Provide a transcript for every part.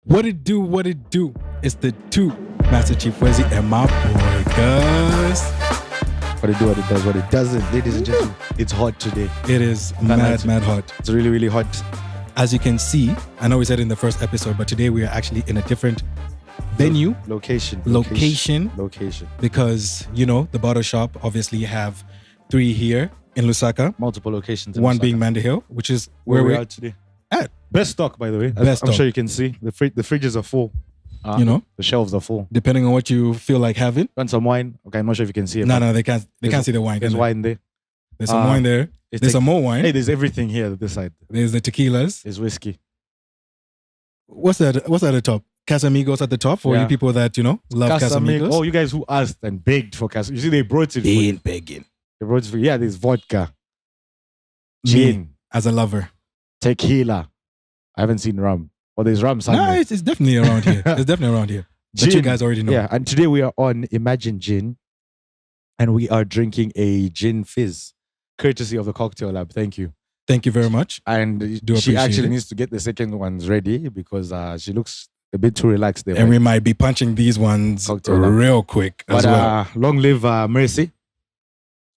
What it do, what it do. It's the two, Master Chief Wezzy and my boy Gus. What it do, what it does, what it doesn't. Ladies and gentlemen, it's hot today. It is mad hot. It's really, really hot. As you can see, I know we said in the first episode, but today we are actually in a different venue. Location. Because, you know, the BottleShop obviously have 3 here in Lusaka. Multiple locations in One Lusaka. being Manda Hill, which is where we are today. At. Best stock, by the way. I'm sure you can see. The fridges are full. You know? The shelves are full. Depending on what you feel like having. Want some wine? Okay, I'm not sure if you can see it. No, they can't see the wine. There's wine there. There's some wine there. There's some more wine. Hey, there's everything here at this side. There's the tequilas. There's whiskey. What's that at the top? Casamigos at the top for you people that, you know, love Casamigos. Oh, you guys who asked and begged for Casamigos. You see, they brought it. They ain't begging. They brought it for you. Yeah, there's vodka. Gin. Me, as a lover. Tequila. I haven't seen rum. Well, there's rum somewhere. No, it's definitely around here. It's definitely around here. But you guys already know. Yeah, and today we are on Imagine Gin. And we are drinking a gin fizz. Courtesy of the Cocktail Lab. Thank you. Thank you very much. And she actually needs to get the second ones ready because she looks a bit too relaxed there. And we might be punching these ones real quick as well. Long live Mercy.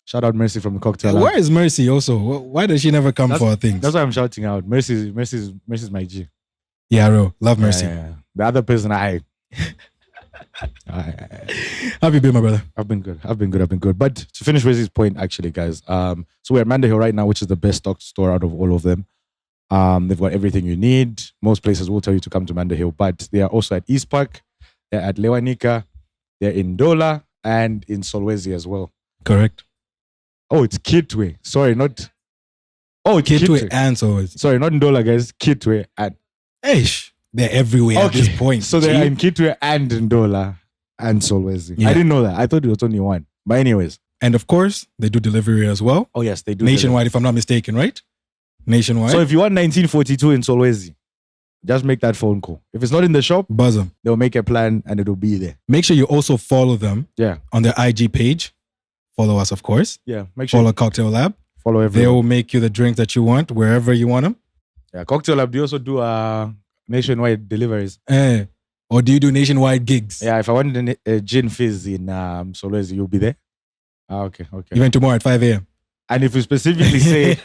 Shout out Mercy from the Cocktail Lab. Where is Mercy also? Why does she never come for things? That's why I'm shouting out. Mercy's my G. Yeah, bro. Love Mercy. Yeah. The other person, How have you been, my brother? I've been good. But to finish Mercy's point, actually, guys, so we're at Manda Hill right now, which is the best stock store out of all of them. They've got everything you need. Most places will tell you to come to Manda Hill, but they are also at East Park, they're at Lewanika, they're in Dola, and in Solwezi as well. Correct. Oh, it's Kitwe. Sorry, not... Oh, it's Kitwe and Solwezi. Sorry, not in Dola, guys. Kitwe and... Eish. They're everywhere at this point. So they're in Kitwe and in Dola and Solwezi. Yeah. I didn't know that. I thought it was only one. But anyways. And of course, they do delivery as well. Oh, yes, they do. Nationwide, if I'm not mistaken, right? Nationwide. So if you want 1942 in Solwezi, just make that phone call. If it's not in the shop, buzz them. They'll make a plan and it'll be there. Make sure you also follow them on their IG page. Follow us, of course. Yeah, make sure. Follow Cocktail Lab. Follow everyone. They will make you the drinks that you want, wherever you want them. Yeah, Cocktail Lab, they also do nationwide deliveries. Or do you do nationwide gigs? Yeah, if I wanted a gin fizz in Solwezi, you'll be there. Okay. Even tomorrow at 5 a.m. And if you specifically say,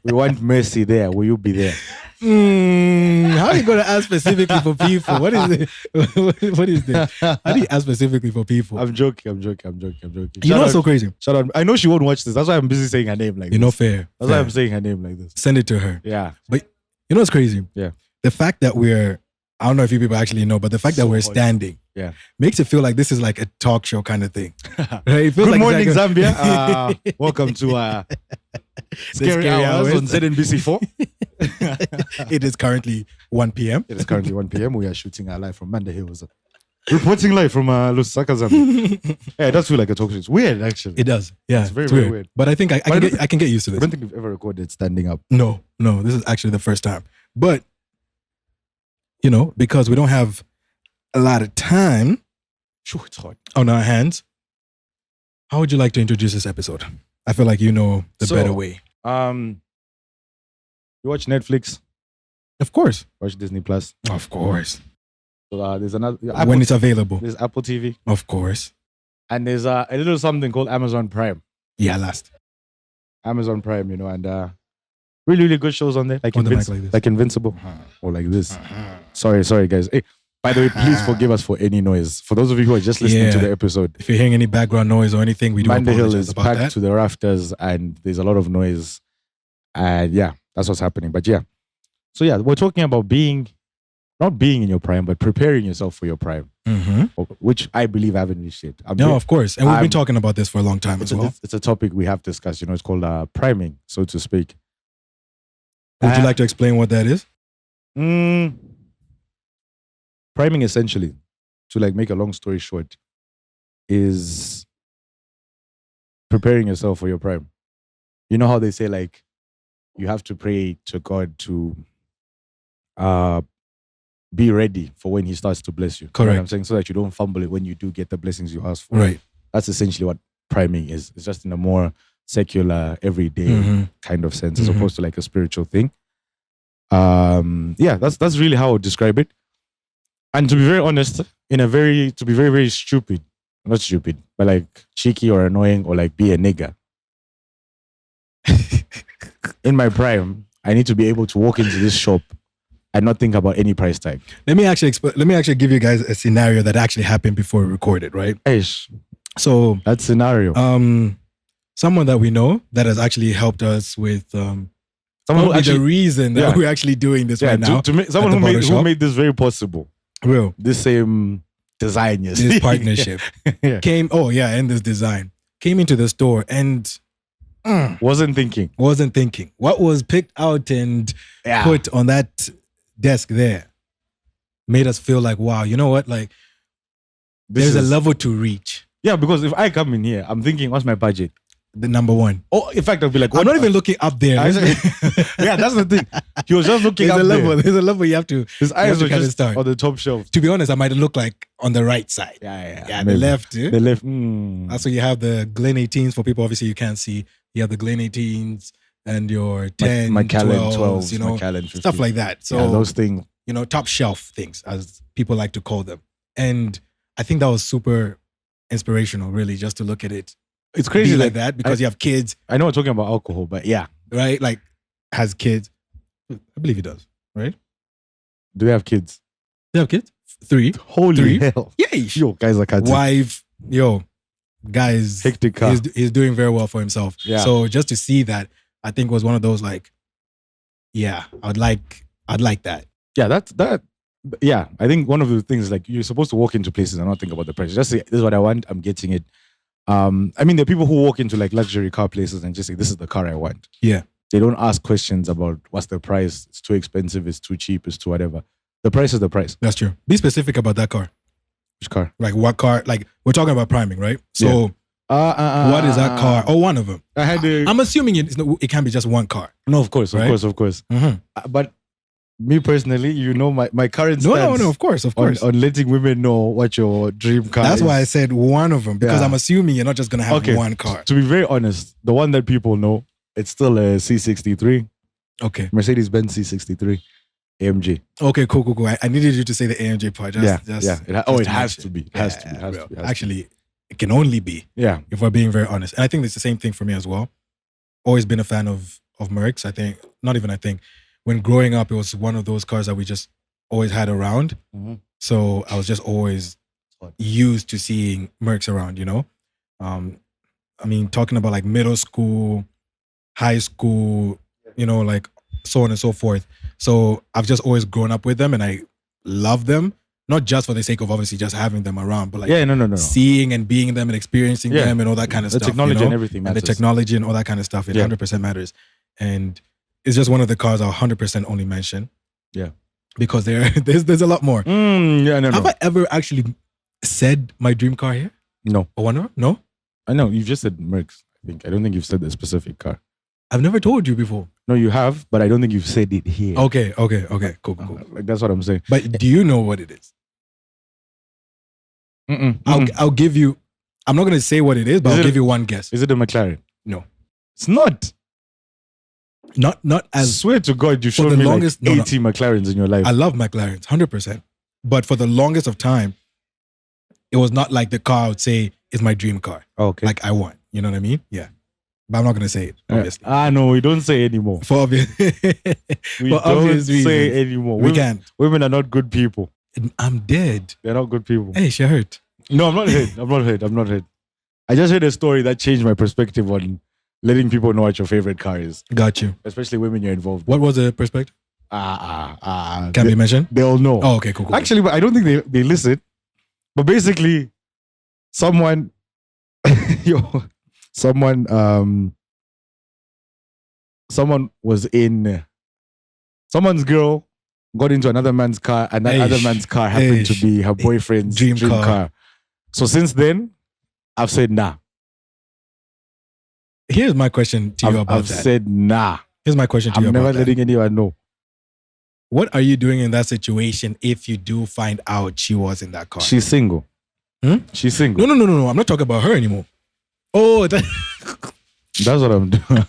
we want Mercy there, will you be there? How are you going to ask specifically for people? What is it? What is this? How do you ask specifically for people? I'm joking. You know what's so crazy? Shout out. I know she won't watch this. That's why I'm busy saying her name like this. You're not fair. That's why I'm saying her name like this. Send it to her. Yeah. But you know what's crazy? Yeah. The fact that I don't know if you people actually know, but the fact that we're standing makes it feel like this is like a talk show kind of thing. Right? Good morning, Zambia. Welcome to Scary Hours on ZNBC4. It is currently 1 p.m. It is currently 1 p.m. We are shooting live from Manda Hills. Reporting live from Lusaka, Zambia. Yeah, it does feel like a talk show. It's weird, actually. It does. Yeah, it's very weird. But I think I can get used to this. I don't think we've ever recorded standing up. No. This is actually the first time. But, you know, because we don't have a lot of time it's hot on our hands, how would you like to introduce this episode? I feel like you know the better way. You watch Netflix? Of course. Watch Disney Plus? Of course. So there's another... when it's available. There's Apple TV. Of course. And there's a little something called Amazon Prime. Yeah, last. Amazon Prime, you know, and really, really good shows on there. Like Invincible. Or like this. Sorry, guys. Hey, by the way, please forgive us for any noise. For those of you who are just listening to the episode. If you're hearing any background noise or anything, we do Manda apologize Hill is about packed that. to the rafters and there's a lot of noise. And that's what's happening. But yeah. So yeah, we're talking about not being in your prime, but preparing yourself for your prime. Mm-hmm. Which I believe I haven't reached yet. No, of course. And we've been talking about this for a long time as well. It's a topic we have discussed. You know, it's called priming, so to speak. Would you like to explain what that is? Priming, essentially, to like make a long story short, is preparing yourself for your prime. You know how they say like you have to pray to God to be ready for when He starts to bless you. Correct. You know what I'm saying, so that you don't fumble it when you do get the blessings you ask for. Right. That's essentially what priming is. It's just in a more secular, everyday kind of sense, as opposed to like a spiritual thing. Yeah, that's really how I would describe it. And to be very honest, to be very, very stupid, not stupid, but like cheeky or annoying or like be a nigga. In my prime, I need to be able to walk into this shop and not think about any price tag. Let me actually give you guys a scenario that actually happened before we recorded, right? Eish. So that scenario. Someone that we know that has actually helped us with the reason that we're actually doing this right now. Someone who made this very possible. Real. This same design, yes. This partnership came this design came into the store and wasn't thinking. What was picked out and put on that desk there made us feel like, wow, you know what? Like there's a level to reach. Yeah, because if I come in here, I'm thinking, what's my budget? The number one. Oh, in fact, I'll be like, I'm not even looking up there. Yeah, that's the thing. He was just looking up there. There's a level you have to. His eyes were just on the top shelf. To be honest, I might look like on the right side. Yeah. The left. The left. That's where you have the Glen 18s for people. Obviously, you can't see. You have the Glen 18s and your 10, Macallan 12s, you know, Macallan 15. stuff like that. So those things, you know, top shelf things, as people like to call them. And I think that was super inspirational, really, just to look at it. It's crazy like that because you have kids. I know we're talking about alcohol, but yeah. Right? Like, has kids. I believe he does, right? Do they have kids? They have kids? 3. Holy hell. Yay! Yo, guys are cutting. Wife. Guys. Hectic car. He's doing very well for himself. Yeah. So just to see that, I think was one of those like, yeah, I'd like that. Yeah, that. Yeah, I think one of the things, like, you're supposed to walk into places and not think about the price. Just say, this is what I want, I'm getting it. I mean, there are people who walk into like luxury car places and just say, this is the car I want. Yeah. They don't ask questions about what's the price. It's too expensive, it's too cheap, it's too whatever. The price is the price. That's true. Be specific about that car. Which car? Like what car? Like we're talking about priming, right? So what is that car? Oh, one of them. I'm assuming it can't be just one car. No, of course, right? of course. Mm-hmm. But me personally, you know, my current stance of course. On letting women know what your dream car is. That's why I said one of them, because I'm assuming you're not just going to have one car. To be very honest, the one that people know, it's still a C63. Okay. Mercedes-Benz C63 AMG. Okay, cool. I needed you to say the AMG part. It has to be. It has to be. Actually, it can only be. Yeah. If we're being very honest. And I think it's the same thing for me as well. Always been a fan of Mercs. When growing up, it was one of those cars that we just always had around. Mm-hmm. So I was just always used to seeing Mercs around, you know? I mean, talking about like middle school, high school, you know, like so on and so forth. So I've just always grown up with them and I love them. Not just for the sake of obviously just having them around, but like seeing and being them and experiencing them and all that kind of stuff. The technology and everything matters. And the technology and all that kind of stuff, it 100% matters. And it's just one of the cars I'll 100% only mention. Yeah. Because there's a lot more. Have I ever actually said my dream car here? No. Or one more? No? I know. You've just said Mercs, I think. I don't think you've said the specific car. I've never told you before. No, you have, but I don't think you've said it here. Okay. Cool. Like, that's what I'm saying. But do you know what it is? I'll give you, I'm not going to say what it is, but I'll give you one guess. Is it a McLaren? No. It's not. Not as... I swear to God, you showed me longest, like 80 McLarens in your life. I love McLarens, 100%. But for the longest of time, it was not like the car I would say is my dream car. Okay. Like I want. You know what I mean? Yeah. But I'm not going to say it, obviously. No, we don't say anymore. For obvious We don't say anymore. We can't. Women are not good people. I'm dead. They're not good people. Hey, she hurt. No, I'm not hurt. I just heard a story that changed my perspective on letting people know what your favorite car is. Got you. Especially women you're involved with. What was the perspective? Can be mentioned? They all know. Oh, okay, cool. Actually, but I don't think they listen. But basically, someone was in... Someone's girl got into another man's car, and that other man's car happened to be her boyfriend's dream car. So since then, I've said nah. Here's my question to you about that. I've said nah. Here's my question to you about that. I'm never letting anyone know. What are you doing in that situation if you do find out she was in that car? She's single. She's single. No. I'm not talking about her anymore. Oh, that's what I'm doing.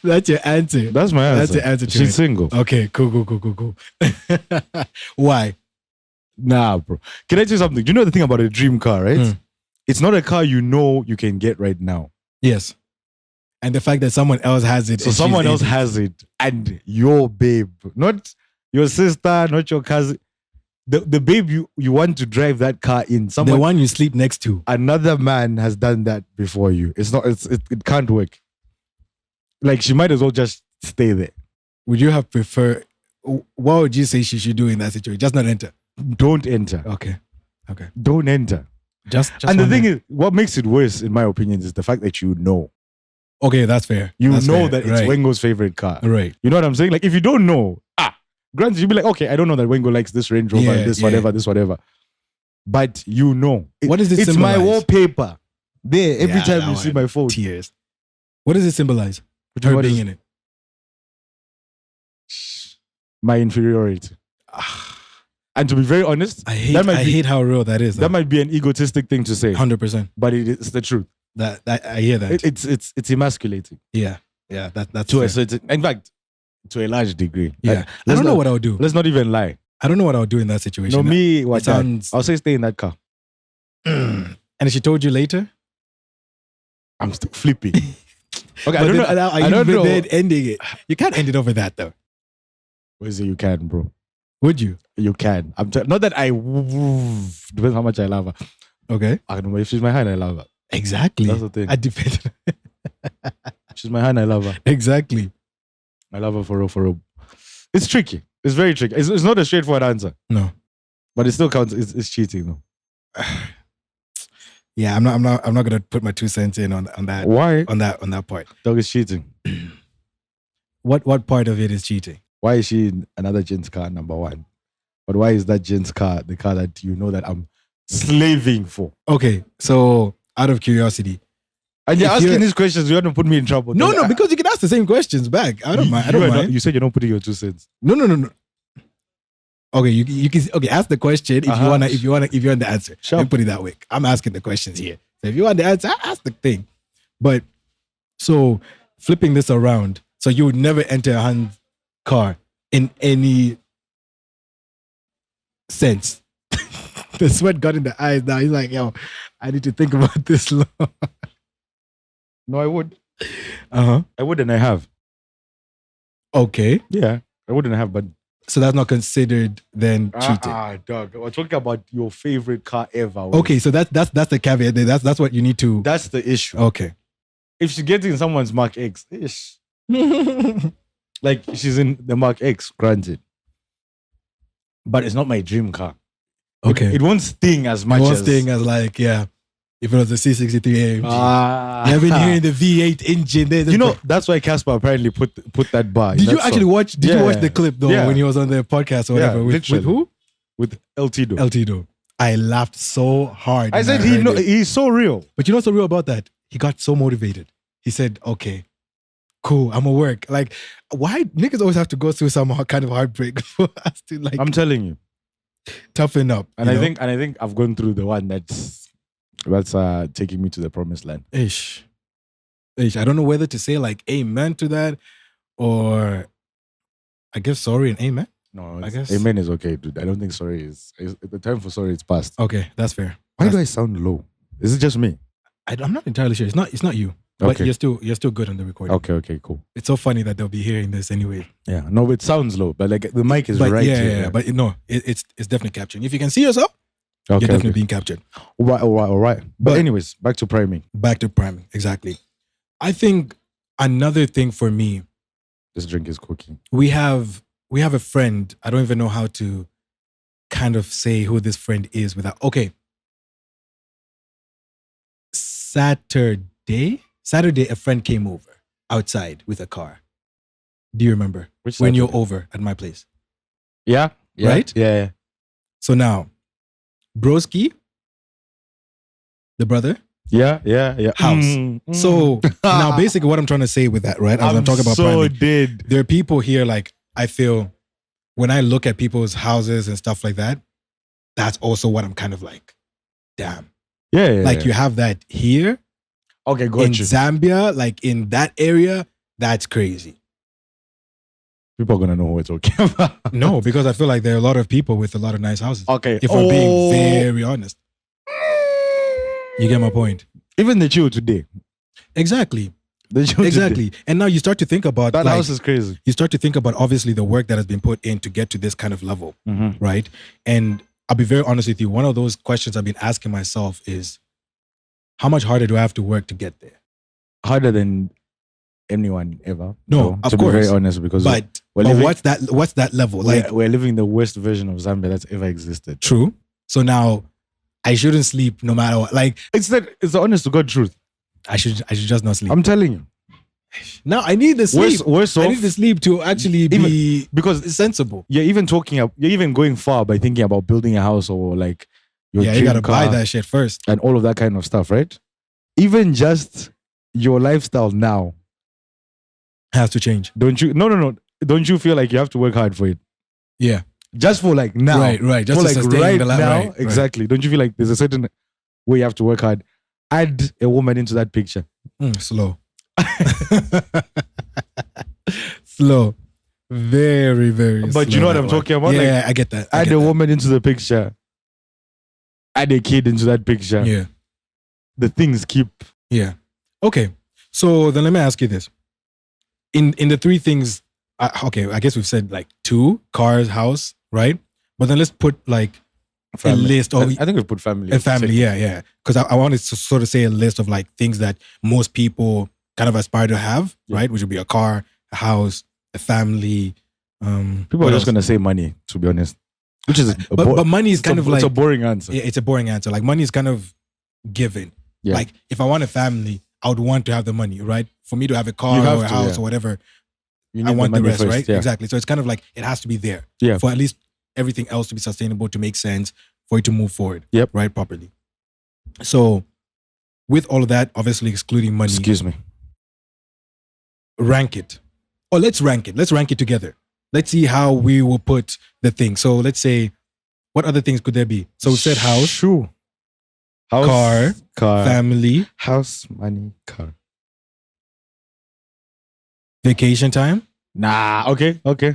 That's your answer. That's my answer. That's your answer to She's it. single. Okay, cool. Why? Nah, bro. Can I tell you something? Do you know the thing about a dream car, right? Mm. It's not a car you can get right now. Yes. And the fact that someone else has it. So and someone she's else able- has it, and your babe, not your sister, not your cousin. The babe you want to drive that car in. the one you sleep next to. Another man has done that before you. It can't work. Like, she might as well just stay there. Would you have preferred? What would you say she should do in that situation? Just not enter. Don't enter. Okay. Don't enter. Just And the wonder. thing is, what makes it worse, in my opinion, is the fact that you know. Okay, that's fair. You That's know fair. that it's right. Wengo's favorite car. Right. You know what I'm saying? Like, if you don't know, granted, you'd be like, okay, I don't know that Wengo likes this Range Rover, Yeah, this yeah. whatever. But you know. What does it It's my symbolize? wallpaper. There, every Yeah, time that you see one. my phone. Tears. What does it symbolize? Her What being is- in it. My inferiority. And to be very honest, I hate. that might I be, hate how real that is. that might be an egotistic thing to say, 100%. but it's the truth. That I hear that. It's emasculating yeah. That's to fair. a certain, in fact, to a large degree. Yeah. Like, I don't know what I would do. Let's not even lie. I don't know what I would do in that situation. No, me, It what sounds. I'll say stay in that car. And if she told you later, I'm still flipping. Okay, but I don't then, know. Are I you don't know. then ending it? You can't end it over that though. What is it? You can, bro. Would you? You can. Not that depends how much I love her. Okay. I don't know if she's my hand, I love her. Exactly. That's the thing. I depend. She's my hand, I love her. Exactly. I love her for real. It's tricky. It's very tricky. It's not a straightforward answer, No. but it still counts. It's cheating though. Yeah, I'm not gonna put my 2 cents in on that Why? on that part. Dog is cheating. What part of it is cheating? Why is she in another gent's car, number one? But why is that gent's car the car that you know that I'm slaving for? Okay, so out of curiosity. And you're If asking you're- these questions, you want to put me in trouble. No, Dog, because you can ask the same questions back. I don't mind. I don't mind. You said you're not putting your 2 cents. No. Okay, you can ask the question if Uh-huh. you want the answer. Sure. Let me put it that way. I'm asking the questions here. So if you want the answer, ask the thing. But so flipping this around, so you would never enter a hand car in any sense. The sweat got in the eyes now. He's like, yo, I need to think about this long. No, I would. Uh-huh. I would, and I have. Okay. Yeah, I wouldn't have, but So that's not considered then cheating. dog. We're talking about your favorite car ever. Okay, so that's the caveat there. That's what you need to. That's the issue. Okay. If she gets in someone's Mark X, ish. Like, she's in the Mark X, granted. But it's not my dream car. Okay. It won't sting as much One as... thing as like, yeah, if it was a C63 AMG. Ah. I've been hearing the V8 engine. You know, that's why Casper apparently put that bar. in did you that actually song. watch? Did you watch the clip though Yeah. when he was on the podcast or whatever? Yeah, with literally. who? With LT though. LT. I laughed so hard. I when said heard it. he's so real. But you know what's so real about that? He got so motivated. He said, "Okay, cool, I'm gonna work." Like, why niggas always have to go through some kind of heartbreak for us to like I'm telling you. toughen up? And you I know? think I've gone through the one that's taking me to the promised land. Ish. I don't know whether to say like amen to that or I guess sorry and amen. No, I guess- amen is okay, dude. I don't think sorry is the time for sorry is past. Okay, that's fair. Why do I sound low? Is it just me? I'm not entirely sure. It's not you. But Okay. you're still good on the recording. Okay, cool. It's so funny that they'll be hearing this anyway. Yeah, no, it sounds low, but like the mic is But right yeah, here. yeah, but no, it's definitely capturing. If you can see yourself, Okay, you're definitely okay. being captured. All right. But But- anyways, back to priming. Back to priming, exactly. I think another thing for me, This drink is cooking. we have a friend. I don't even know how to kind of say who this friend is without. Okay. Saturday, a friend came over outside with a car. Do you remember Which when you're Saturday? over at my place? Yeah. Right? Yeah. So now, Broski, the brother. Yeah. House. Mm. So now, basically, what I'm trying to say with that, right? As I'm talking about so priming, dead. there are people here. Like I feel when I look at people's houses and stuff like that, that's also what I'm kind of like. Damn, Yeah. like you have that here Okay, in got you. Zambia, like in that area. That's crazy. People are gonna know what we're talking about. No, because I feel like there are a lot of people with a lot of nice houses. Okay. If we're being very honest. You get my point. Even the chill today. Exactly. The chill Exactly. today. And now you start to think about That like, house is crazy. you start to think about obviously the work that has been put in to get to this kind of level, right? And I'll be very honest with you. One of those questions I've been asking myself is, how much harder do I have to work to get there? Harder than anyone ever. No, of to course. be very honest, because But living, what's that level? Like, we're living the worst version of Zambia that's ever existed. true. So now I shouldn't sleep no matter what. Like, It's the honest to God truth. I should just not sleep. I'm telling you. Now I need the sleep. Worse I off, need the sleep to actually be because sensible. you're even going far by thinking about building a house or like your Yeah, you dream gotta buy car that shit first. and all of that kind of stuff, right? Even just your lifestyle now, Has to change. don't you? No. Don't you feel like you have to work hard for it? Yeah. Just for like now, Right. Just for to like sustain right the now, right. exactly. Don't you feel like there's a certain way you have to work hard? Add a woman into that picture. Slow. Slow. Very, very slow. But you know what I'm talking about? Yeah, Like, I get that. I add get a that. woman into the picture. Add a kid into that picture. Yeah. The things keep. Yeah. Okay. So then let me ask you this. In the three things, okay, I guess we've said like 2, cars, house, right? But then let's put like a list of I think we put family. a family. Yeah. Because I wanted to sort of say a list of like things that most people kind of aspire to have, right? Which would be a car, a house, a family. People what are just else? going to say money, to be honest. Which is But money is kind of like, it's a boring answer. yeah, it's a boring answer. Like money is kind of given. Yeah. Like if I want a family, I would want to have the money, right? For me to have a car You have or a to, house yeah. or whatever, You I want the money rest, first, right? yeah. Exactly. So it's kind of like it has to be there Yeah. for at least everything else to be sustainable, to make sense, for it to move forward, Yep. right, properly. So with all of that, obviously excluding money, Excuse me. rank it. Or let's rank it. Let's rank it together. Let's see how we will put the thing. So let's say, what other things could there be? So we said house, Shoe. House, car, family, house, money, car. vacation time. Nah, okay. Yeah.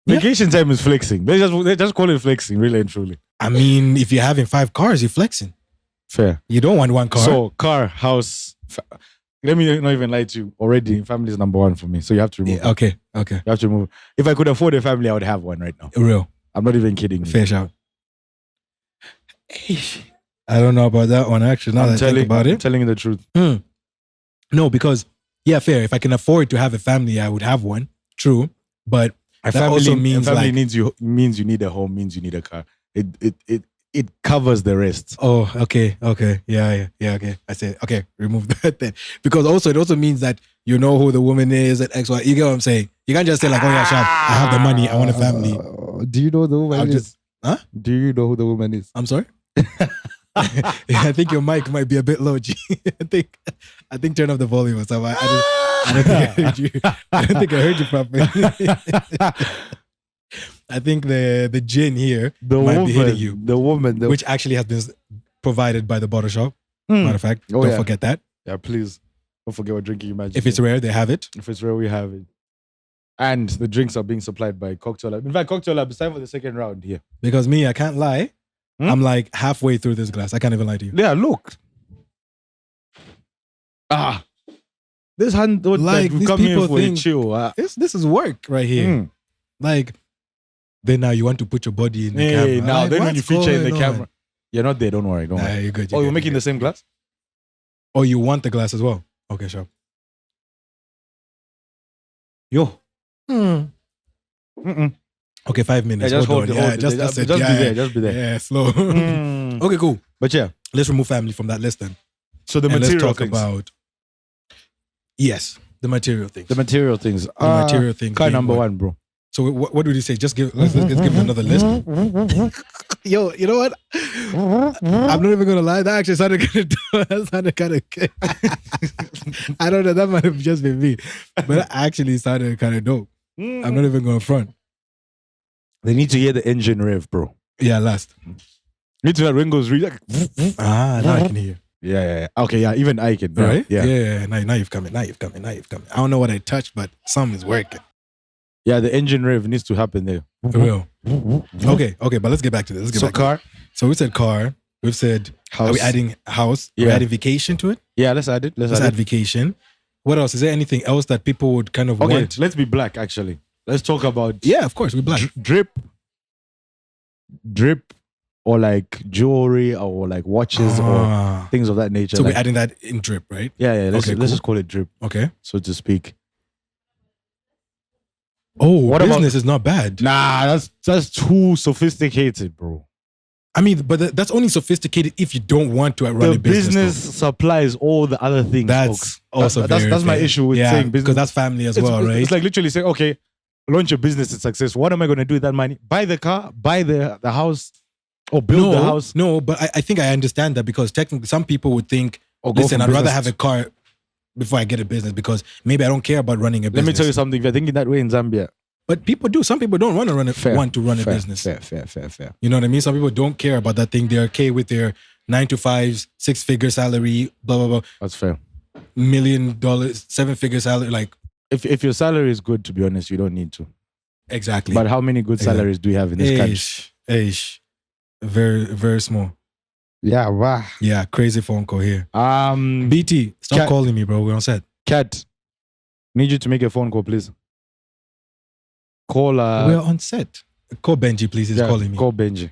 Vacation time is flexing. They just call it flexing, really and truly. I mean, if you're having 5 cars, you're flexing. Fair. You don't want one car. So car, house. Let me not even lie to you. Already, family is number 1 for me. So you have to remove. Yeah, okay. You have to remove. If I could afford a family, I would have one right now. Real. I'm not even kidding. Fair shout. I don't know about that one actually. Now that I think about I'm it. telling you the truth. No, because yeah, fair. If I can afford to have a family, I would have one. True. But A that also means family like, means you need a home, means you need a car. It covers the rest. oh, okay. Yeah, okay. I said, okay, remove that then. Because also it also means that you know who the woman is at X, Y. You get what I'm saying? You can't just say like, oh yeah, Shab, I have the money, I want a family. Do you know the woman I'll is? just, huh? Do you know who the woman is? I'm sorry? I think your mic might be a bit low, G. I think turn off the volume or something. I don't think I heard you. I don't think I heard you properly. I think the gin here might be hitting you. The woman. Which actually has been provided by the BottleShop. Matter of fact, don't forget that. Yeah, please. Don't forget what drink you imagine. If it's rare, they have it. If it's rare, we have it. And the drinks are being supplied by Cocktail Lab. In fact, Cocktail Lab is time for the second round here. Because me, I can't lie. I'm like halfway through this glass. I can't even lie to you. Yeah, look. This hand Like, that we these come here people for a think- chill. This is work right here. Like, then now you want to put your body in the Hey, camera. now Like, then when you what's feature in the going on? camera, you're not there. Don't worry. Don't Nah, worry. you're good. Oh, you're good, making good. the same glass? Oh, you want the glass as well? Okay, sure. Yo. Okay, 5 minutes. Yeah, just Hold hold on. it. Yeah, just Just it. be Yeah, there. Just be there. Yeah, slow. Okay, cool. But yeah. Let's remove family from that list then. So the And material let's talk things. about the material things. The material things. The material things Car being number what? 1, bro. So what did you say? Just let's give it another list. Yo, you know what? I'm not even gonna lie. That actually sounded kind of I don't know. That might have just been me, but that actually sounded kind of dope. I'm not even gonna front. They need to hear the engine rev, bro. Yeah, last. Need to hear Ringo's read. Now I can hear. Yeah. Okay, yeah. Even I can. Yeah, right? Yeah. Now you've come in. I don't know what I touched, but some is working. Yeah, the engine rev needs to happen there. For real. Okay, but let's get back to this. Let's get back car. To this. So we said car. We've said House. Are we adding house? Yeah. Are we adding vacation to it? Yeah, let's add it. Let's add vacation. What else? Is there anything else that people would kind of want? Let's be black, actually. Let's talk about... Yeah, of course, we're black. Drip, or like jewelry, or like watches, or things of that nature. So like, we're adding that in drip, right? Yeah. Let's cool. just call it drip, okay, so to speak. Oh, what business is not bad. Nah, that's too sophisticated, bro. I mean, but that's only sophisticated if you don't want to run a business. The business supplies all the other things. That's also that's my issue with saying business, because that's family as well, right? It's like literally saying, okay, launch a business, it's success. What am I going to do with that money? Buy the car, buy the house, or build the house? No, but I think I understand that, because technically some people would think, listen, I'd rather have a car before I get a business, because maybe I don't care about running a business. Let me tell you something. If you're thinking that way in Zambia, but people do. Some people don't want to run a business. Fair. You know what I mean? Some people don't care about that thing. They're okay with their 9 to 5, 6-figure salary, blah blah blah. That's fair. $1 million, 7-figure salary. Like, if your salary is good, to be honest, you don't need to. Exactly. But how many good salaries do you have in this country? Very, very small. Yeah, wow. Yeah, crazy phone call here. BT, stop Cat, calling me, bro. We're on set. Cat, need you to make a phone call, please. Call. We're on set. Call Benji, please. He's calling me. Call Benji.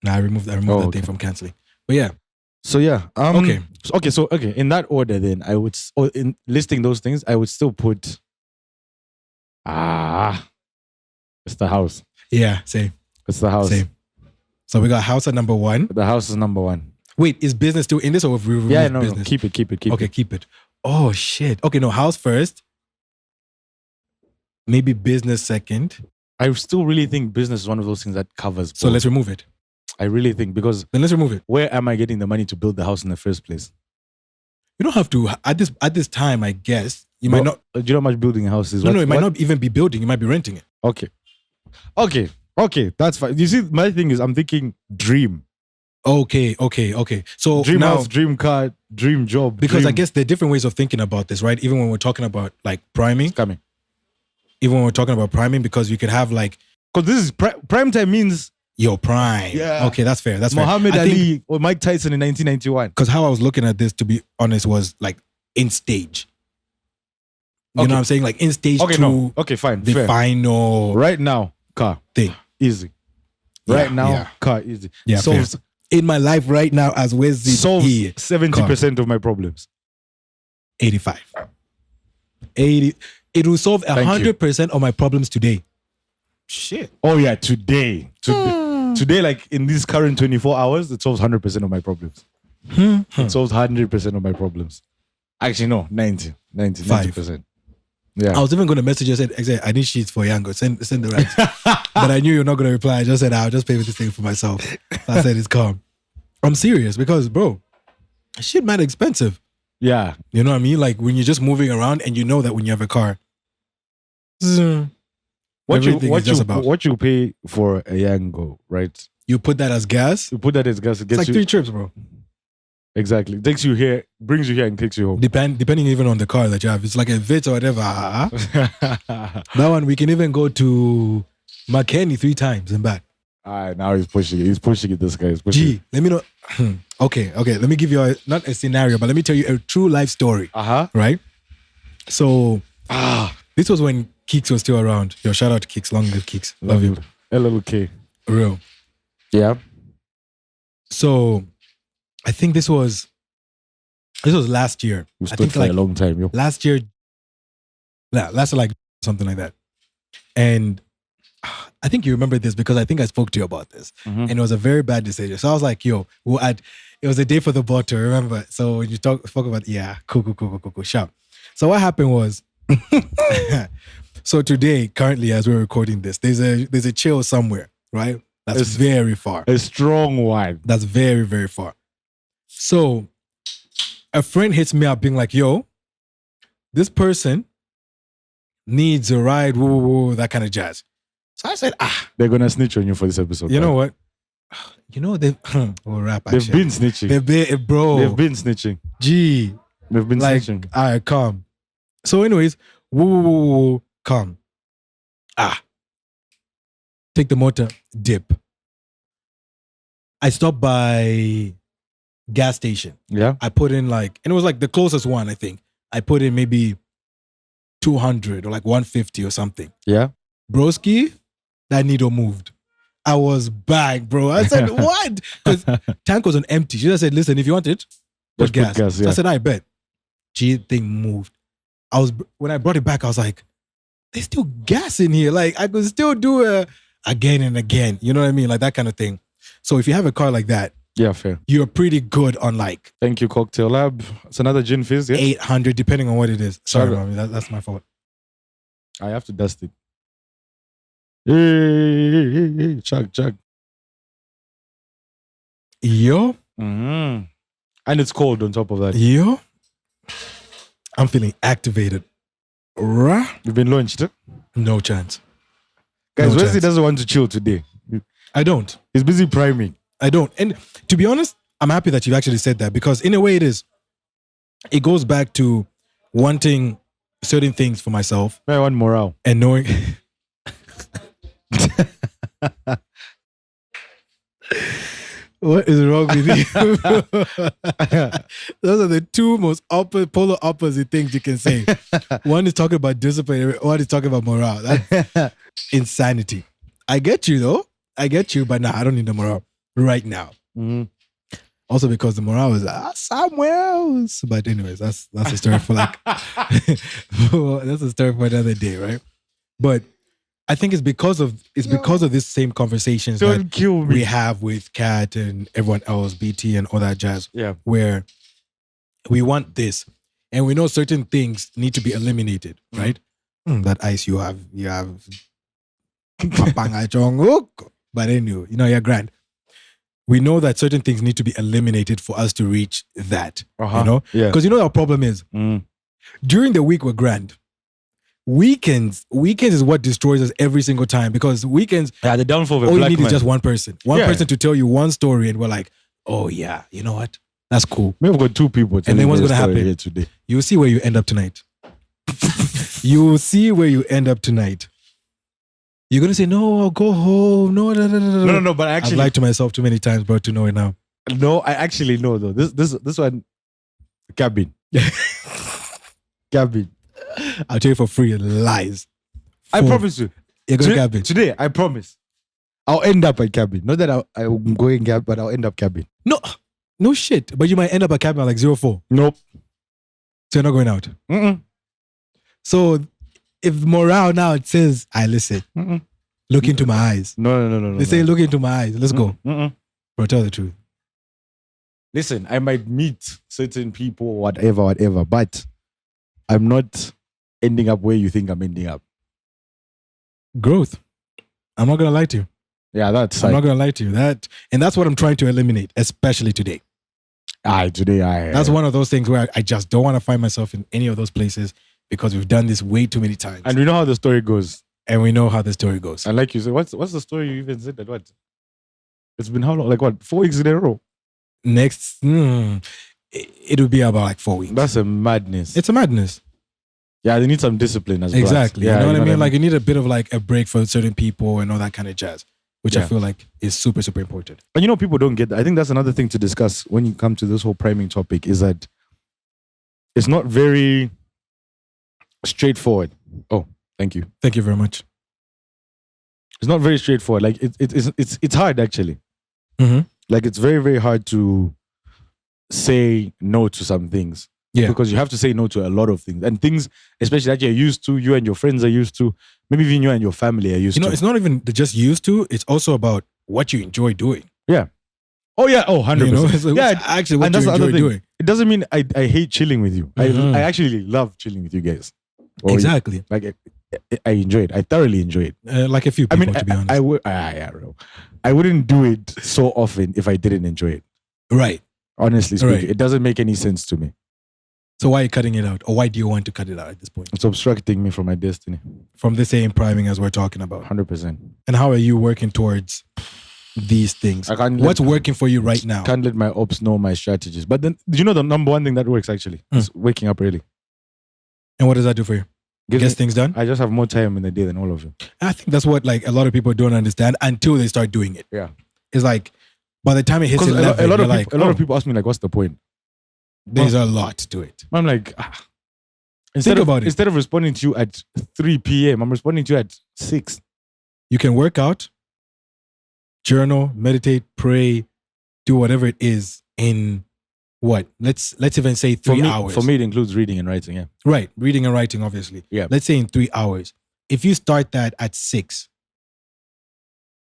Nah, I removed that thing from canceling. But yeah. So yeah. Okay. So in that order, then I would, in listing those things, I would still put. It's the house. Yeah, same. It's the house. Same. So we got house at number 1. The house is number 1. Wait, is business still in this, or have we removed business? No. Keep it. Okay, keep it. Oh shit. Okay, no, house first. Maybe business second. I still really think business is one of those things that covers both. So let's remove it. I really think, because then let's remove it. Where am I getting the money to build the house in the first place? You don't have to at this time. I guess you might not. Do you know how much building a house is? No, it might not even be building. You might be renting it. Okay. That's fine. You see, my thing is, I'm thinking dream. Okay. So dream now, house, dream car, dream job. Because I guess there are different ways of thinking about this, right? Even when we're talking about like priming. It's coming. Even when we're talking about priming, because we could have like, because this is prime time means prime. Yeah. Okay, that's fair. That's Muhammad Ali or Mike Tyson in 1991. Because how I was looking at this, to be honest, was like in stage. You know what I'm saying? Like in stage 2. No. Okay, fine. The fair. final. Right now, car thing. Easy. Right now, car easy. Yeah, solves in my life right now as Wesley. Solves 70% of my problems. 85. 80. It will solve 100% of my problems today. Shit. Oh yeah, today. Today, like in these current 24 hours, it solves 100% of my problems. It solves 100% of my problems. Actually, no, 90%. Yeah. I was even going to message you and say, I need sheets for Yango. Send the rights. But I knew you were not going to reply. I just said, I'll just pay for this thing for myself. So I said, it's calm. I'm serious because, bro, shit, man, expensive. Yeah. You know what I mean? Like when you're just moving around and you know that when you have a car, what you pay for a Yango, right? You put that as gas. You put that as gas. It gets it's like 3 trips, bro. Exactly. Takes you here, brings you here, and takes you home. Depending even on the car that you have. It's like a Vitz or whatever. That one, we can even go to McKinney 3 times and back. All right, now he's pushing it. This guy is pushing it. Let me know. Okay. Let me give you not a scenario, but let me tell you a true life story. Right? So, this was when Keeks was still around. Yo, shout out to Keeks. Long live Keeks. Love you. LLK. Real. Yeah. So, I think this was last year. We stood for a long time, yo. Last year, last like something like that. And I think you remember this because I think I spoke to you about this. And it was a very bad decision. So I was like, yo, it was a day for the bottle, remember? So when you spoke about, cool, sharp. So what happened was, so today, currently, as we're recording this, there's a chill somewhere, right? That's very far. A strong one. That's very, very far. So a friend hits me up being like, yo, this person needs a ride, that kind of jazz. So I said, they're going to snitch on you for this episode. You know what? You know they oh rap They've actually. been snitching. They've been bro. They've been snitching. Gee. They've been Like, snitching. all right, calm. So, anyways, calm. Take the motor, dip. I stopped by gas station. Yeah. I put in like, and it was like the closest one, I think. I put in maybe 200 or like 150 or something. Yeah. Broski, that needle moved. I was back, bro. I said, what? Because tank was on empty. She just said, listen, if you want it, put Just put gas. gas, So yeah. I said, I bet. Gee, thing moved. When I brought it back, I was like, there's still gas in here. Like I could still do it again and again. You know what I mean? Like that kind of thing. So if you have a car like that, Yeah, fair. you're pretty good on like Thank you, Cocktail Lab. It's another gin fizz, yeah? 800, depending on what it is. Sorry, Sorry. mommy. That's my fault. I have to dust it. Hey. Chug. Yo, Mm-hmm. And it's cold on top of that. yo, I'm feeling activated. Rah, You've been launched. Huh? no chance. Guys, No Wesley chance. doesn't want to chill today. I don't. He's busy priming. I don't. And to be honest, I'm happy that you've actually said that because in a way it goes back to wanting certain things for myself I want morale. and knowing. What is wrong with you? Those are the two most polar opposite things you can say. One is talking about discipline, one is talking about morale. That's insanity. I get you though. I get you, but nah, I don't need the morale right now. Mhm. Also because the morale is somewhere else. But anyways, that's a story for like that's a story for another day, right? But I think it's because of this same conversations that Don't kill me. we have with Kat and everyone else, BT and all that jazz, Yeah. where we want this and we know certain things need to be eliminated, right? That ice you have Papanga Chonguk. But anyway, you're grand. We know that certain things need to be eliminated for us to reach that. Uh-huh. Yeah. Because our problem is during the week we're grand. Weekends is what destroys us every single time because weekends, Yeah, the downfall of a all you black need man. is just one person. One Yeah. person to tell you one story and we're like, oh yeah, you know what? That's cool. We've got two people. And then what's going to happen? here today? You'll see where you end up tonight. You will see where you end up tonight. You're going to say, no, I'll go home. No. No. But I've actually, lied to myself too many times, bro, to know it now. no. I actually know though. This one, cabin. Cabin. I'll tell you for free, lies. I promise you. You're going to cabin. Today, I promise. I'll end up at cabin. Not that I'm going cabin, but I'll end up cabin. No shit. But you might end up at cabin at like 04. Nope. So you're not going out. Mm-mm. So if morale now it says, I listen, Mm-mm. look into my eyes. No. They say, look into my eyes. Let's go. Mm-mm. Bro, tell the truth. Listen, I might meet certain people, whatever, but I'm not ending up where you think I'm ending up. Growth. I'm not going to lie to you. Yeah, that's I'm not going to lie to you. And that's what I'm trying to eliminate, especially today. That's one of those things where I just don't want to find myself in any of those places because we've done this way too many times. And we know how the story goes. And we know how the story goes. And like you said, what's the story you even said that what? It's been how long? Like what? 4 weeks in a row? Next, it would be about like 4 weeks. That's a madness. It's a madness. Yeah, they need some discipline as well. Exactly. Yeah, you know what I mean? Like you need a bit of like a break for certain people and all that kind of jazz, which I Yeah. feel like is super, super important. And people don't get that. I think that's another thing to discuss when you come to this whole priming topic is that it's not very straightforward. Oh, thank you. Thank you very much. It's not very straightforward. Like it's hard actually. Mm-hmm. Like it's very, very hard to say no to some things. Yeah. Because you have to say no to a lot of things. And things, especially that you're used to, you and your friends are used to, maybe even you and your family are used to. It's not even just used to, it's also about what you enjoy doing. Oh yeah, 100%. So yeah, what's actually what and you that's the other enjoy thing. doing. It doesn't mean I hate chilling with you. Mhm. I actually love chilling with you guys. Exactly. Like I enjoy it. I thoroughly enjoy it. Like a few I people, mean, to be honest. I wouldn't do it so often if I didn't enjoy it. Right. Honestly speaking, Right. it doesn't make any sense to me. So why are you cutting it out? Or why do you want to cut it out at this point? It's obstructing me from my destiny. From the same priming as we're talking about. 100%. And how are you working towards these things? I can't What's let, working for you right now? can't let my ops know my strategies. But then, do you know the number one thing that works actually? Is waking up early. And what does that do for you? Gets things done? I just have more time in the day than all of you. I think that's what like a lot of people don't understand until they start doing it. Yeah. It's like by the time it hits Because 11, a lot you're of people ask me like, what's the point? there's a lot to it. I'm like, Think about it. Instead of responding to you at 3 p.m., I'm responding to you at 6. You can work out, journal, meditate, pray, do whatever it is in what? Let's even say 3 hours. For me, it includes reading and writing, yeah. Right. Reading and writing, obviously. Yeah. Let's say in 3 hours. If you start that at 6,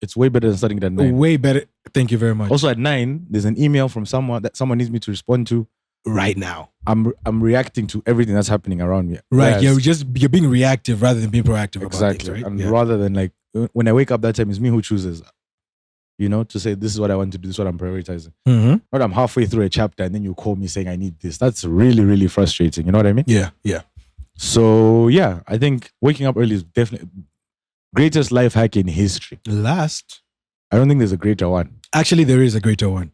it's way better than starting it at 9. way better. Thank you very much. Also at 9, there's an email from someone that someone needs me to respond to. Right now. I'm reacting to everything that's happening around me. Right. You're being reactive rather than being proactive exactly. about things, right? And rather than like, when I wake up that time, it's me who chooses, to say, this is what I want to do, this is what I'm prioritizing. Mm-hmm. Not I'm halfway through a chapter and then you call me saying I need this. That's really, really frustrating. You know what I mean? Yeah, yeah. So yeah, I think waking up early is definitely greatest life hack in history. Last. I don't think there's a greater one. Actually, there is a greater one.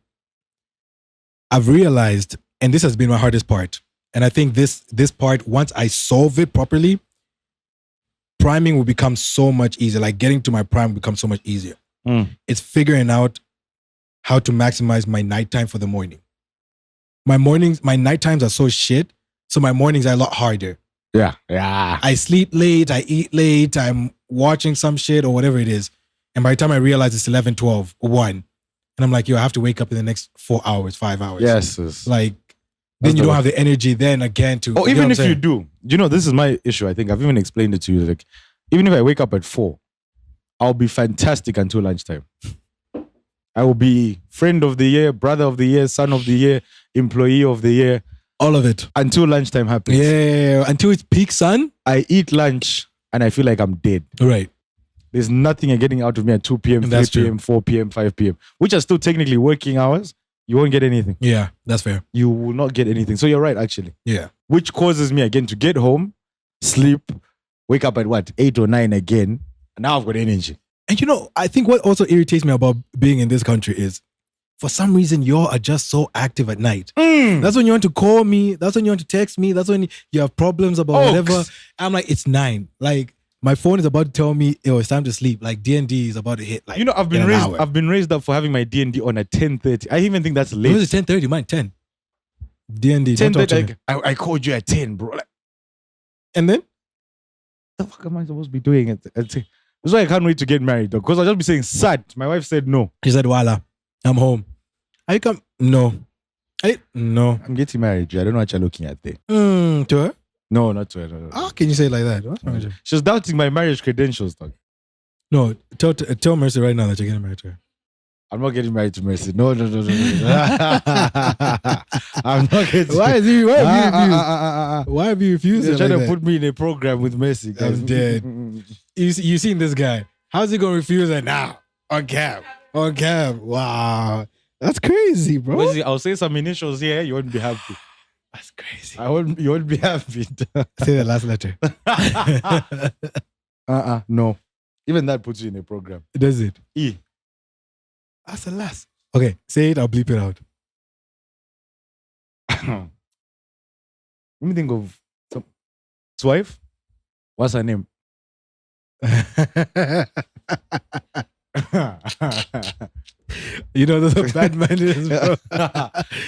I've realized, and this has been my hardest part, and I think this part, once I solve it properly, priming will become so much easier. Like getting to my prime will become so much easier. It's figuring out how to maximize my nighttime for the morning. My nighttimes are so shit, so my mornings are a lot harder. Yeah. I sleep late, I eat late, I'm watching some shit or whatever it is. And by the time I realize it's 11, 12, or 1, and I'm like, I have to wake up in the next 4 hours, 5 hours. Yes. Like, then you don't have the energy then again to... Or even if you do. This is my issue, I think. I've even explained it to you. Like, even if I wake up at 4, I'll be fantastic until lunchtime. I will be friend of the year, brother of the year, son of the year, employee of the year. All of it. Until lunchtime happens. Yeah. Until it's peak sun. I eat lunch and I feel like I'm dead. Right. There's nothing getting out of me at 2 p.m., 3 p.m., 4 p.m., 5 p.m., which are still technically working hours. You won't get anything. Yeah, that's fair. You will not get anything. So you're right, actually. Yeah. Which causes me again to get home, sleep, wake up at 8 or 9 again. And now I've got energy. And I think what also irritates me about being in this country is, for some reason, y'all are just so active at night. That's when you want to call me. That's when you want to text me. That's when you have problems about whatever. I'm like, it's 9. Like, my phone is about to tell me, it's time to sleep. Like, D&D is about to hit. Like, I've been raised up for having my D&D on at 10:30. I even think that's late. It was 10:30. Mine 10. D&D. 10:30. I called you at 10, bro. Like, and then? What the fuck am I supposed to be doing at 10? That's why I can't wait to get married, though. Because I'll just be saying, Sat. My wife said no. She said, Wala, I'm home. I come. No. No. I'm getting married. I don't know what you're looking at there. To her? No, not to her. No. How can you say it like that? What's wrong with you? She's doubting my marriage credentials, dog. No, tell Mercy right now that you're getting married to her. I'm not getting married to Mercy. No. I'm not getting. Why have you refused? Why have you refused? You're trying to put me in a program with Mercy, guys. I'm dead. You seen this guy? How's he gonna refuse her now? On cam. Wow, that's crazy, bro. Mercy, I'll say some initials here. You won't be happy. That's crazy. You won't be happy. Say the last letter. No. Even that puts you in a program. Does it? E. That's the last. Okay, say it. I'll bleep it out. Let me think of some. His wife? What's her name? Those are bad manners, bro.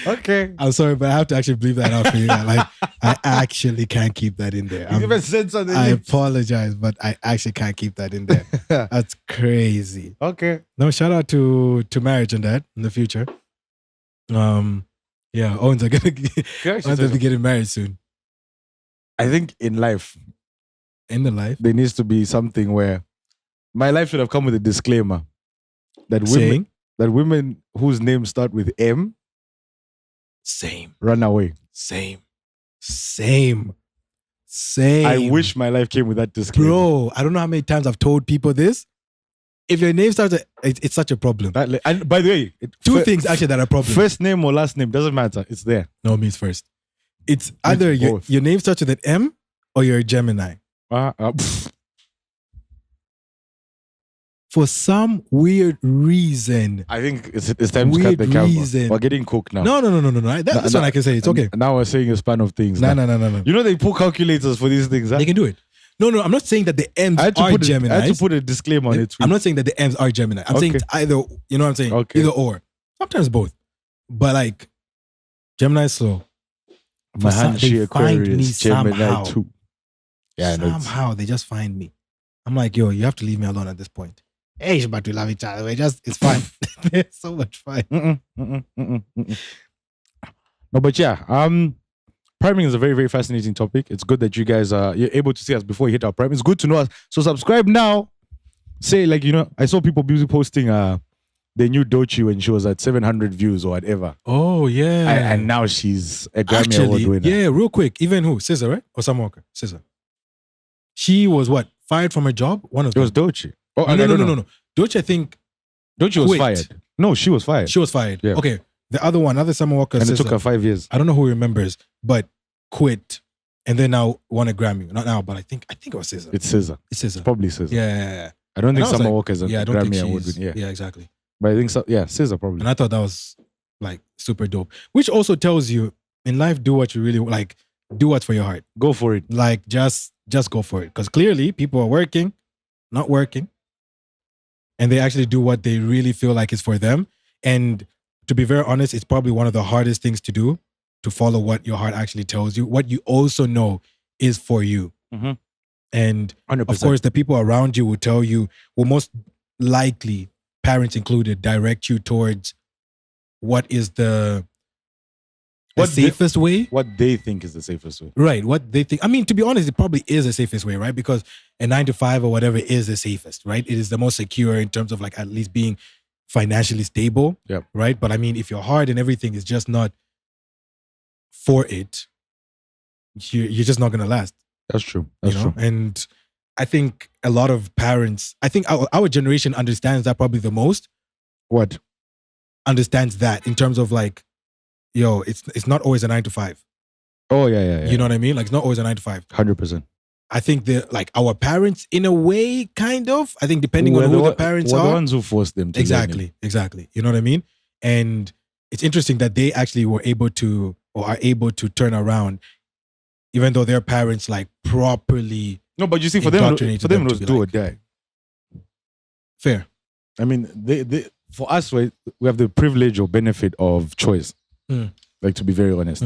Okay. I'm sorry, but I have to actually bleep that out for you. Like, I actually can't keep that in there. You even said something. I apologize, but I actually can't keep that in there. That's crazy. Okay. No, shout out to marriage and that in the future. Yeah, Owens are gonna be getting married soon. I think in life, there needs to be something where my life should have come with a disclaimer that women whose names start with M, same, run away. Same. I wish my life came with that disclaimer. Bro, I don't know how many times I've told people this. If your name starts with, it's such a problem. And by the way, two things actually that are problems. First name or last name, doesn't matter. It's there. No, means first. It's either your name starts with an M or you're a Gemini. for some weird reason. I think it's time to cut Weird the camera. reason. We're getting cooked now. No. This one I can say it's okay. Now we're saying a span of things. No. You know they put calculators for these things. Huh? They can do it. No, I'm not saying that the M's are Gemini. I had to put a disclaimer on it. I'm not saying that the M's are Gemini. I'm saying it's either, you know what I'm saying? Okay. Either or. Sometimes both. But like, Gemini is slow. Mahanshi Aquarius, Gemini somehow. too. Yeah, Somehow they just find me. I'm like, yo, you have to leave me alone at this point. Hey, but we love each other. It's fine. It's so much fun. No, but yeah, priming is a very, very fascinating topic. It's good that you guys you're able to see us before you hit our prime. It's good to know us. So subscribe now. Say like, you know, I saw people busy posting the new Dochi when she was at 700 views or whatever. Oh yeah. And now she's a Grammy Award winner. Yeah, real quick. Even who? SZA, right? Or Sam Walker? SZA. She was what? Fired from her job? One of them. It was Dochi. Oh, no. Dochi, I think. Dochi was fired. No, she was fired. She was fired. Yeah. Okay. The other one, another Summer Walker. And SZA, it took her 5 years. I don't know who remembers, but quit and then now won a Grammy. Not now, but I think it was SZA. It's SZA. It's SZA. It's probably SZA. Yeah. I don't think And I was Summer like, Walker is a I don't think Grammy Award she's. winner. Yeah, exactly. But I think so. Yeah, SZA probably. And I thought that was like super dope. Which also tells you in life, do what you really like. Do what's for your heart. Go for it. Like just go for it. Because clearly people are working, not working. And they actually do what they really feel like is for them. And to be very honest, it's probably one of the hardest things to do, to follow what your heart actually tells you. What you also know is for you. Mm-hmm. And 100%. of course, the people around you will tell you, will most likely, parents included, direct you towards what is the safest way. What they think is the safest way. Right. What they think. I mean, to be honest, it probably is the safest way, right? Because a 9 to 5 or whatever is the safest, right? It is the most secure in terms of like at least being financially stable. Yep. Right. But I mean, if your heart and everything is just not for it, you're just not going to last. That's true. That's true. And I think a lot of parents, I think our generation understands that probably the most. What? Understands that in terms of like, yo, it's not always a 9 to 5. Oh yeah. You know what I mean? Like it's not always a 9 to 5. 100%. I think like our parents, in a way, kind of. I think depending on who the parents are, the ones who forced them to. Exactly. You know what I mean? And it's interesting that they actually were able to, or are able to turn around, even though their parents like properly. No, but you see, for them it was do or die. Fair. I mean, they for us, right, we have the privilege or benefit of choice. Like, to be very honest.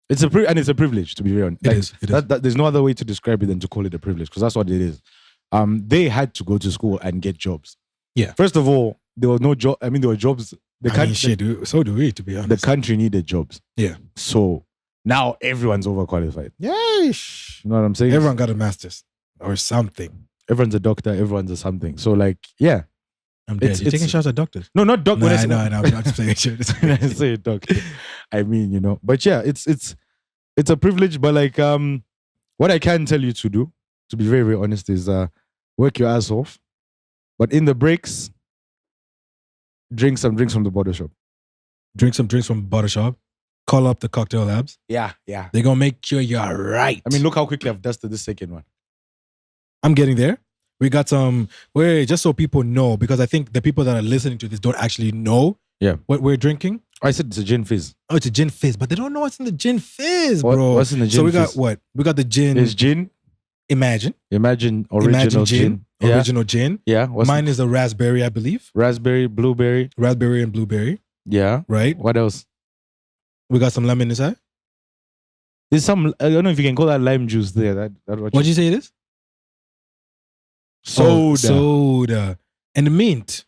It's a privilege, to be very honest. It is. There's no other way to describe it than to call it a privilege, because that's what it is. They had to go to school and get jobs. Yeah. First of all, there was no job. I mean, there were jobs. So do we, to be honest. The country needed jobs. Yeah. So now everyone's overqualified. Yeesh. You know what I'm saying? Everyone got a master's or something. Everyone's a doctor. Everyone's a something. So like, yeah. I'm dead. You're taking shots at doctors. No, not doctor. No, I know. I'm not saying shit. When I say doctor, I mean, you know. But yeah, it's a privilege. But like, what I can tell you to do, to be very, very honest, is work your ass off. But in the breaks, drink some drinks from the BottleShop. Drink some drinks from BottleShop. Call up the cocktail labs. Yeah. They're gonna make sure you're right. I mean, look how quickly I've dusted this second one. I'm getting there. We got some. Wait, just so people know, because I think the people that are listening to this don't actually know what we're drinking. I said it's a gin fizz. Oh, it's a gin fizz, but they don't know what's in the gin fizz, bro. What's in the gin fizz? So we got what? We got the gin. It's gin. Imagine Original gin. Yeah. Original gin. Yeah. Mine is the raspberry, I believe. Raspberry and blueberry. Yeah. Right. What else? We got some lemon inside. There's some, I don't know if you can call that lime juice there. What'd you say it is? Soda. Soda. And the mint.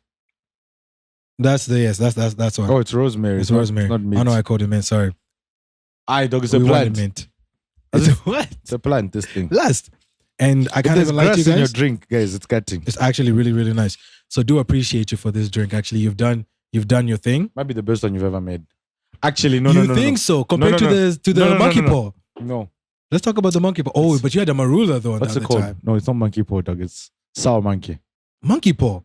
That's one. Oh, it's rosemary. It's rosemary. Not mint. I know I called it mint, sorry. Dog, it's a plant. Mint. It's what? It's a plant, this thing. Last. And I can't even lie to you guys. In your drink, guys, it's cutting. It's actually really, really nice. So do appreciate you for this drink. Actually, you've done your thing. Might be the best one you've ever made. Actually, no. You think so? Compared to the monkey paw? No. Let's talk about the monkey paw. Oh, but you had a marula though. What's it called? Time. No, it's not monkey paw, dog. It's sour monkey. Monkey paw.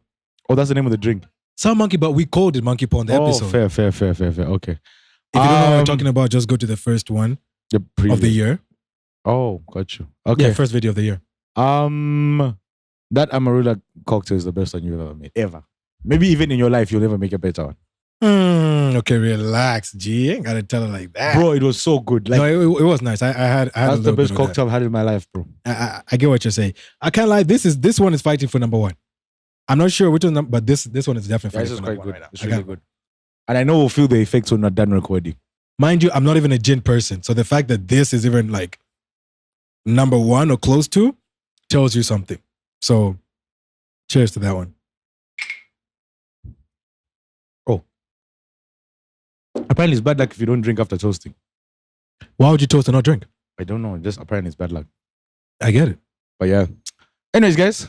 Oh, that's the name of the drink. Sour monkey, but we called it monkey paw on the episode. Fair. Okay. If you don't know what we're talking about, just go to the first one of the year. Oh, got you. Okay. Yeah, first video of the year. That Amarula cocktail is the best one you've ever made. Ever. Maybe even in your life, you'll never make a better one. Okay, relax, G. You ain't gotta tell it like that. Bro, it was so good. Like, no, it was nice. I had that's the best cocktail I've had in my life, bro. I get what you're saying. I can't lie. This one is fighting for number one. I'm not sure which one, but this one is definitely fighting for number one right now. It's really good. And I know we'll feel the effects when we're done recording. Mind you, I'm not even a gin person. So the fact that this is even like number one or close to tells you something. So cheers to that one. Oh. Apparently it's bad luck if you don't drink after toasting. Why would you toast and not drink? I don't know. Just apparently it's bad luck. I get it. But yeah. Anyways, guys.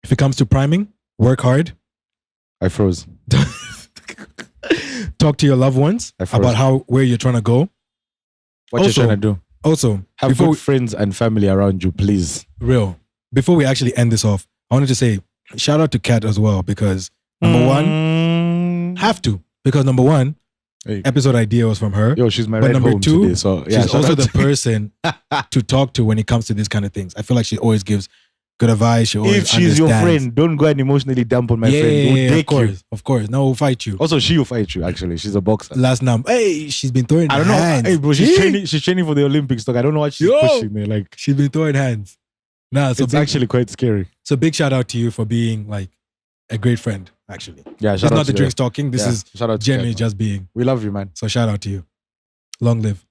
If it comes to priming, work hard. I froze. Talk to your loved ones about where you're trying to go. What you're trying to do. Also, have good friends and family around you, please. Real. Before we actually end this off, I wanted to say shout out to Kat as well because number one, have to. Because number one, episode idea was from her. Yo, she's my but number number two, today, so yeah, she's also the person to talk to when it comes to these kind of things. I feel like she always gives good advice. She always if she's your friend, don't go and emotionally dump on my friend. Yeah, of course. No, we'll fight you. Also, she will fight you, actually. She's a boxer. Last number. Hey, she's been throwing hands. I don't know. Hey, bro, she's training for the Olympics. Like, I don't know what she's pushing there. Like, she's been throwing hands. Nah, so it's actually quite scary. So big shout out to you for being like a great friend, actually. Yeah, shout out not the drinks talking. This is genuinely just being. We love you, man. So shout out to you. Long live.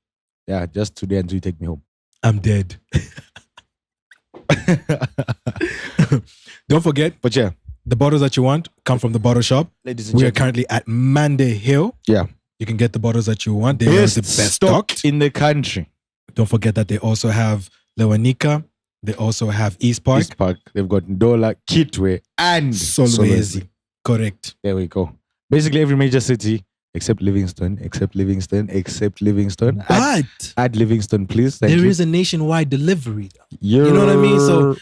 Yeah, just today until you take me home. I'm dead. Don't forget, but yeah, the bottles that you want come from the BottleShop. Ladies and we are currently at Mande Hill. Yeah, you can get the bottles that you want. They are the best stocked in the country. Don't forget that they also have Lewanika. They also have East Park. They've got Ndola, Kitwe, and Solwezi. Correct. There we go. Basically, every major city except Livingston. But add Livingston, please. There is a nationwide delivery. You know what I mean? So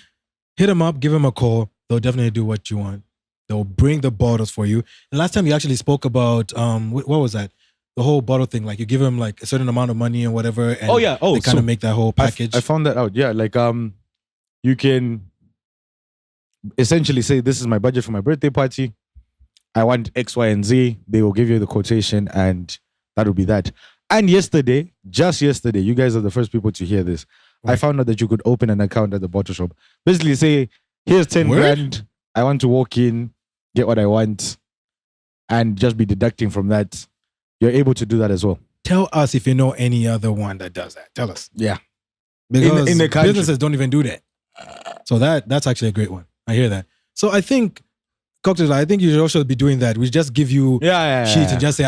hit them up, give them a call. They'll definitely do what you want. They'll bring the bottles for you. And last time you actually spoke about what was that? The whole bottle thing. Like you give them like a certain amount of money and whatever. And they kind of make that whole package. I found that out. Yeah, like you can essentially say, this is my budget for my birthday party. I want X, Y, and Z. They will give you the quotation and that will be that. And just yesterday, you guys are the first people to hear this. Right. I found out that you could open an account at the BottleShop. Basically say, here's 10 grand. I want to walk in, get what I want, and just be deducting from that. You're able to do that as well. Tell us if you know any other one that does that. Tell us. Yeah. Because in the country, businesses don't even do that. So that's actually a great one. I hear that. So I think, cocktails, I think you should also be doing that. We just give you sheets and just say,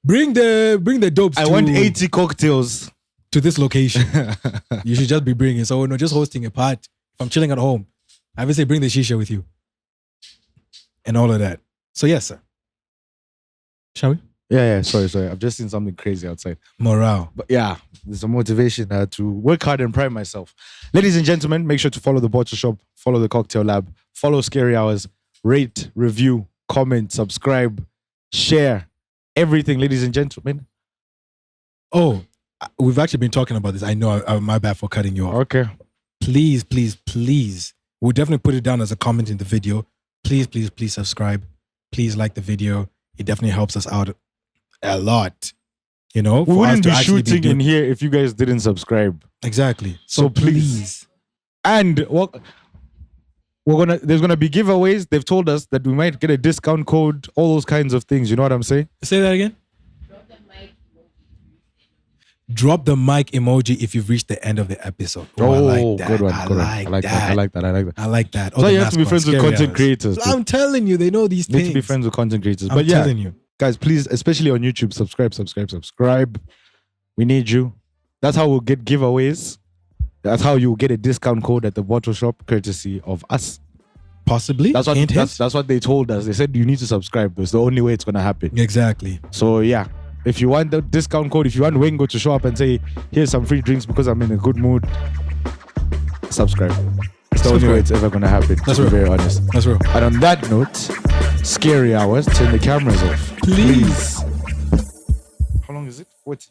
bring the dopes. I want 80 cocktails to this location. You should just be bringing. So no, just hosting a part. If I'm chilling at home, I would say bring the shisha with you. And all of that. So yes, sir. Shall we? Yeah. Sorry. I've just seen something crazy outside. Morale. But yeah, there's a motivation to work hard and prime myself. Ladies and gentlemen, make sure to follow the BottleShop, follow the Cocktail Lab, follow Scary Hours, rate, review, comment, subscribe, share, everything, ladies and gentlemen. Oh, we've actually been talking about this. I know, my bad for cutting you off. Okay. Please. We'll definitely put it down as a comment in the video. Please subscribe. Please like the video. It definitely helps us out a lot. You know, we wouldn't be shooting in here if you guys didn't subscribe. Exactly. So please. And there's gonna be giveaways. They've told us that we might get a discount code, all those kinds of things. You know what I'm saying? Say that again. Drop the mic emoji if you've reached the end of the episode. Oh, I like that. Good one. I like that. So you have to be friends with content creators. I'm telling you, they know these things. You need to be friends with content creators. I'm telling you. Guys, please, especially on YouTube, subscribe. We need you. That's how we'll get giveaways. That's how you'll get a discount code at the BottleShop, courtesy of us. Possibly. That's what they told us. They said you need to subscribe. It's the only way it's going to happen. Exactly. So yeah, if you want the discount code, if you want Wengo to show up and say, here's some free drinks because I'm in a good mood, subscribe. It's the only way it's ever going to happen. That's to be very honest. That's real. And on that note, Scary Hours, turn the cameras off. Please. How long is it? 40.